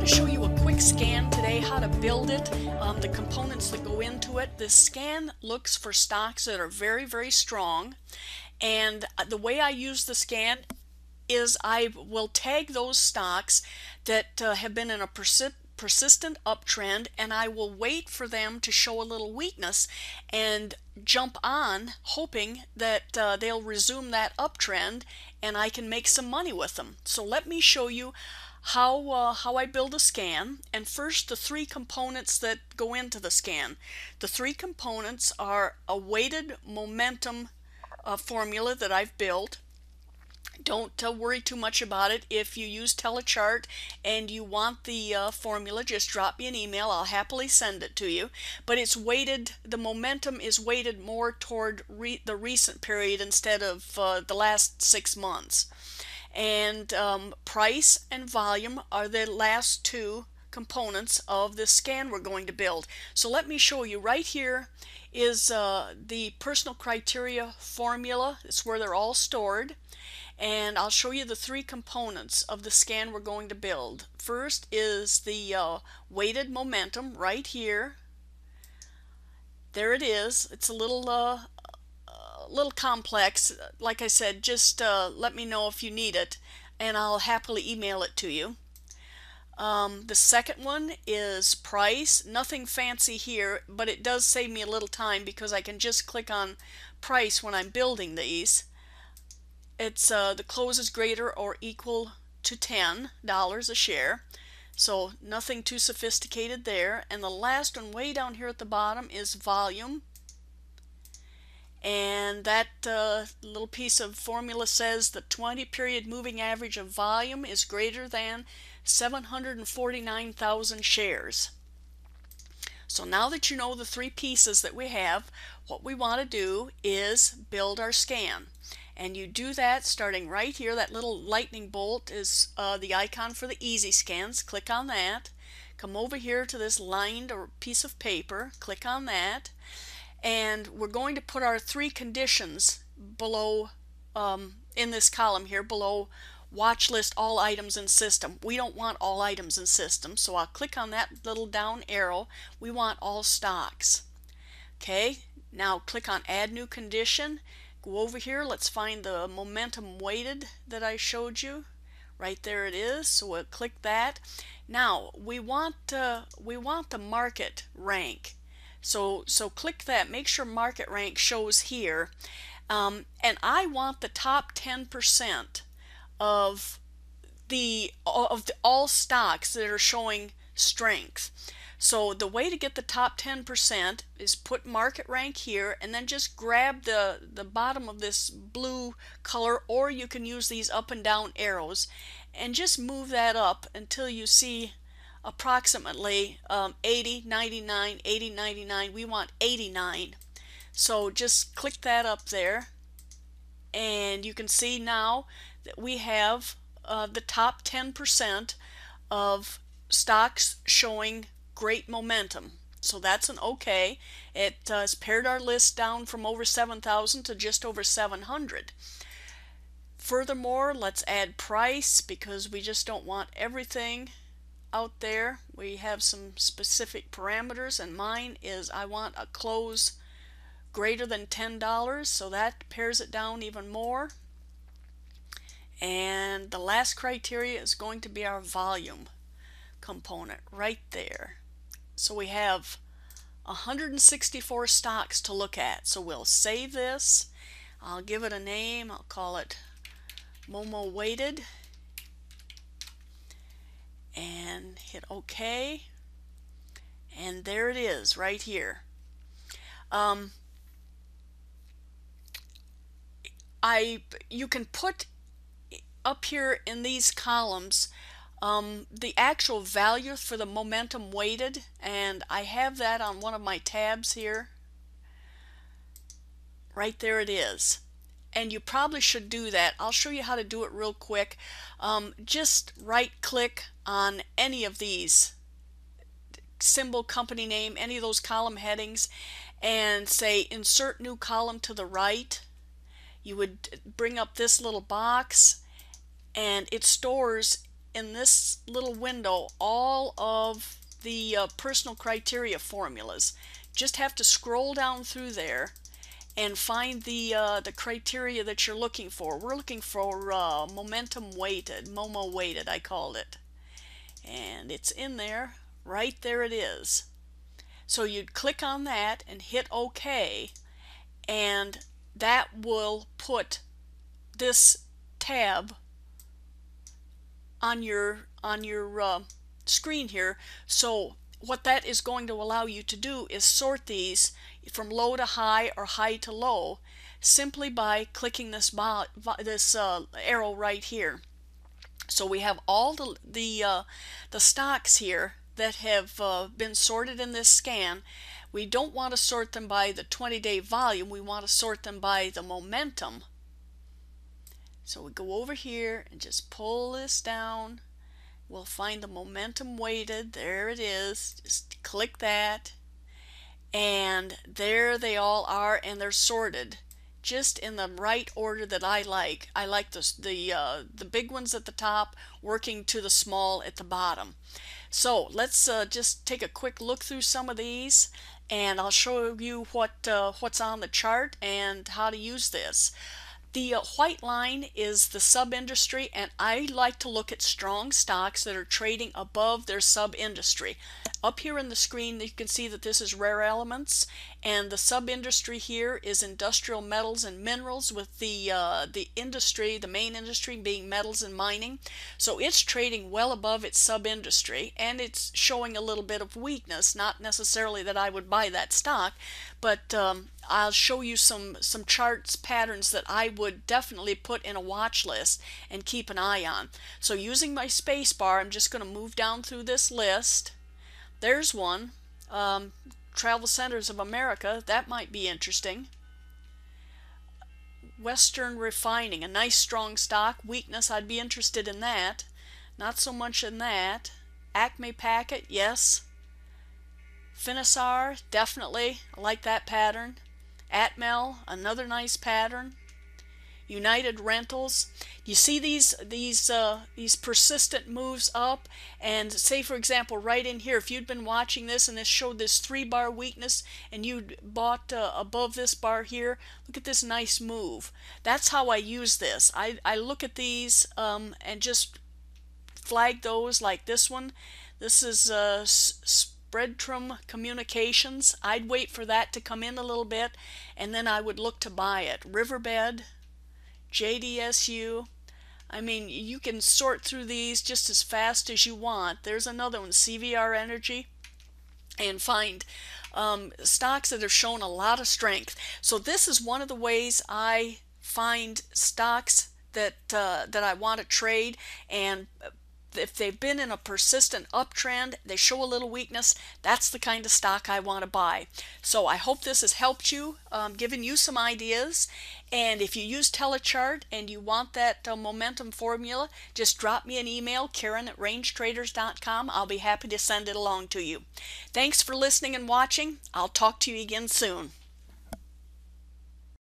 to show you a quick scan today, how to build it, the components that go into it. This scan looks for stocks that are very, very strong, and the way I use the scan is I will tag those stocks that have been in a persistent uptrend, and I will wait for them to show a little weakness and jump on, hoping that they'll resume that uptrend and I can make some money with them. So let me show you how I build a scan. And first, the three components that go into the scan. The three components are a weighted momentum formula that I've built. Don't worry too much about it. If you use TeleChart and you want the formula, just drop me an email. I'll happily send it to you. But it's weighted, the momentum is weighted more toward the recent period instead of the last 6 months. And price and volume are the last two components of the scan we're going to build. So let me show you. Right here is the personal criteria formula. It's where they're all stored. And I'll show you the three components of the scan we're going to build. First is the weighted momentum right here. There it is. It's a little complex. Like I said, just let me know if you need it, and I'll happily email it to you. The second one is price. Nothing fancy here, but it does save me a little time because I can just click on price when I'm building these. It's the close is greater or equal to $10 a share. So nothing too sophisticated there. And the last one way down here at the bottom is volume. And that little piece of formula says the 20-period moving average of volume is greater than 749,000 shares. So now that you know the three pieces that we have, what we want to do is build our scan. And you do that starting right here. That little lightning bolt is the icon for the easy scans. Click on that. Come over here to this lined or piece of paper. Click on that. And we're going to put our three conditions below in this column here below watch list all items in system. We don't want all items in system, so I'll click on that little down arrow. We want all stocks. Okay, now click on add new condition. Go over here, let's find the momentum weighted that I showed you. Right there it is, so we'll click that. Now we want the market rank. So click that, make sure market rank shows here. And I want the top 10% of all stocks that are showing strength. So the way to get the top 10% is put market rank here and then just grab the bottom of this blue color, or you can use these up and down arrows and just move that up until you see approximately 80, 99, 80, 99. We want 89. So just click that up there and you can see now that we have the top 10% of stocks showing great momentum. So that's an okay. It has pared our list down from over 7,000 to just over 700. Furthermore, let's add price because we just don't want everything out there. We have some specific parameters, and mine is I want a close greater than $10, so that pares it down even more. And the last criteria is going to be our volume component right there. So we have 164 stocks to look at. So we'll save this. I'll give it a name. I'll call it Momo Weighted. And hit OK. And there it is right here. You can put up here in these columns the actual value for the momentum weighted, and I have that on one of my tabs here. Right there it is. And you probably should do that. I'll show you how to do it real quick. Just right click on any of these, symbol, company name, any of those column headings, and say insert new column to the right. You would bring up this little box and it stores in this little window all of the personal criteria formulas. Just have to scroll down through there and find the criteria that you're looking for. We're looking for momentum weighted, MOMO weighted, I called it. And it's in there. Right there it is. So you'd click on that and hit OK, and that will put this tab on your screen here. So what that is going to allow you to do is sort these from low to high or high to low simply by clicking this arrow right here. So we have all the stocks here that have been sorted in this scan. We don't want to sort them by the 20-day volume. We want to sort them by the momentum. So we go over here and just pull this down. We'll find the momentum weighted. There it is. Just click that. And there they all are, and they're sorted just in the right order that I like. I like the big ones at the top working to the small at the bottom. So let's just take a quick look through some of these, and I'll show you what's on the chart and how to use this. The white line is the sub-industry, and I like to look at strong stocks that are trading above their sub-industry. Up here in the screen you can see that this is rare elements, and the sub-industry here is industrial metals and minerals, with the industry, the main industry, being metals and mining. So it's trading well above its sub-industry, and it's showing a little bit of weakness. Not necessarily that I would buy that stock, but I'll show you some charts patterns that I would definitely put in a watch list and keep an eye on. So using my space bar, I'm just going to move down through this list. There's one, Travel Centers of America. That might be interesting. Western Refining, a nice strong stock. Weakness, I'd be interested in that. Not so much in that. Acme Packet, yes. Finisar, definitely. I like that pattern. Atmel, another nice pattern. United Rentals. You see these persistent moves up, and say for example right in here, if you'd been watching this and this showed this 3-bar weakness and you'd bought above this bar here, look at this nice move. That's how I use this. I look at these and just flag those, like this one. This is Spreadtrum Communications. I'd wait for that to come in a little bit, and then I would look to buy it. Riverbed, JDSU. I mean, you can sort through these just as fast as you want. There's another one, CVR Energy, and find stocks that have shown a lot of strength. So this is one of the ways I find stocks that I want to trade, and if they've been in a persistent uptrend, they show a little weakness, that's the kind of stock I want to buy. So I hope this has helped you, given you some ideas. And if you use TeleChart and you want that momentum formula, just drop me an email, Karen@rangetraders.com. I'll be happy to send it along to you. Thanks for listening and watching. I'll talk to you again soon.